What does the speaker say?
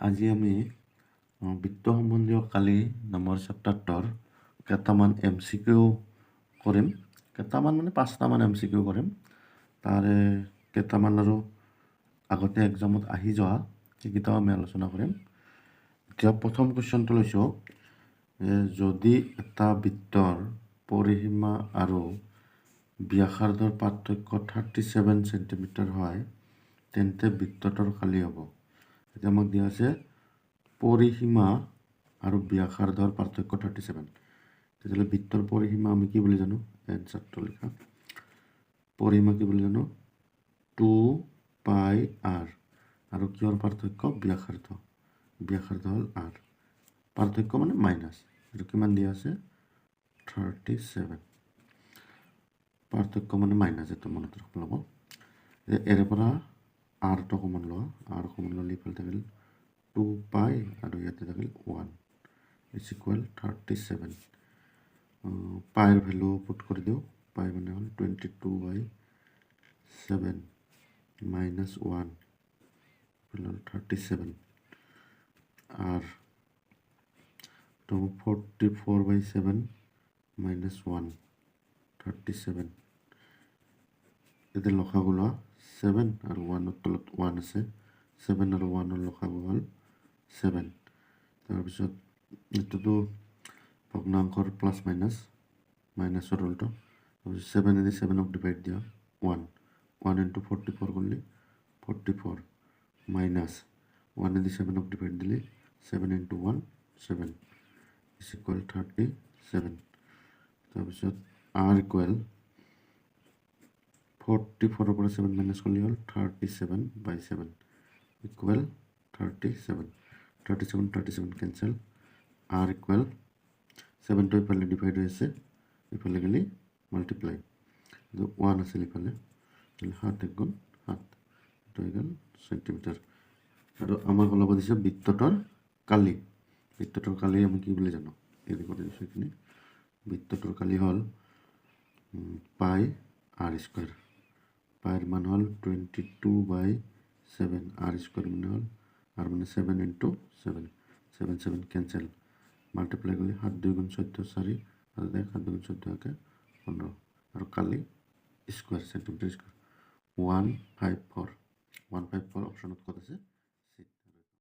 আজি আমি বৃত্ত সম্বন্ধীয় কালি নামৰ চেপ্টাৰটোৰ কেইটামান MCQ কৰিম। কেইটামান মানে 5টামান MCQ কৰিম। তাৰে কেইটামান আৰু আগতে এক্সামত আহি যোৱা সেইকেইটাও আমি আলোচনা কৰিম। এতিয়া প্ৰথম কুৱেশ্যনটো লৈছোঁ যদি এটা বৃত্তৰ পৰিসীমা আৰু ব্যাসাৰ্ধৰ পাৰ্থক্য 37 চেণ্টিমিটাৰ হয় তেন্তে বৃত্তটোৰ কালি হ'ব। এতিয়া আমাক দিয়া আছে পৰিসীমা আৰু ব্যাসাৰ্ধৰ পাৰ্থক্য 37। তেতিয়াহ'লে বৃত্তৰ পৰিসীমা আমি কি বুলি জানো? এনচাৰটো লিখা। পৰিসীমা কি বুলি জানো? 2πr আৰু কিহৰ পাৰ্থক্য? ব্যাসাৰ্ধ। ব্যাসাৰ্ধ হ'ল r। পাৰ্থক্য মানে মাইনাছ। এইটো কিমান দিয়া আছে? 37। পাৰ্থক্য মানে মাইনাছ, এইটো মনত ৰাখিব লাগিব। এৰে পৰা rটো কমন লোৱা। r কমন ল'লে ইফালে থাকিল 2π আৰু ইয়াতে থাকিল 1 ইজ ইকুৱেল 37। পাইৰ ভেলু পুট কৰি দিওঁ। পাই মানে হ'ল 22/7 মাইনাছ 1 হ'ল 37 আর 44/7 মাইনাছ 1 37। এতিয়া লসাগু লোৱা 7 আৰু 1ৰ তলত 1 আছে। 7 আৰু 1ৰ লসাগু হ'ল 7। তাৰপিছত এইটোতো ভগ্নাংশৰ প্লাছ মাইনাছ, মাইনাছৰ উল্টো। তাৰপিছত 7 7ক ডিভাইড দিয়া 1 ইনটু 44 কৰিলে 44 মাইনাছ 1 7ক ডিভাইড দিলে 7 ইনটু 1 7 ইজ ইকুৱেল 37। তাৰপিছত r ইকুৱেল 44ৰ পৰা 7 মাইনাছ কৰিলে হ'ল 37/7 ইকুৱেল 37। 37 কেঞ্চেল। r ইকুৱেল 7টো ইফালে ডিভাইড হৈ আছে, ইফালে গ'লে মাল্টিপ্লাই। 1 আছিল ইফালে, 7 × 7 এইটো হৈ গ'ল চেণ্টিমিটাৰ। আৰু আমাক ওলাব দিছে বৃত্তটোৰ কালি। বৃত্তটোৰ কালি আমি কি বুলি জানো? হেৰি কৰি দিছোঁ এইখিনি। বৃত্তটোৰ কালি হ'ল πr²। পাইৰ মান হ'ল 22/7। r² মানে হ'ল r মানে 7 ইনটু 7 7 কেঞ্চেল। মাল্টিপ্লাই কৰিলে 7 2 × 14 4 আৰু 7 2 × 14 15 আৰু কালি স্কুৱাৰ চেণ্টিমিটাৰ স্কুৱাৰ 154 অপশ্যনত ক'ত আছে?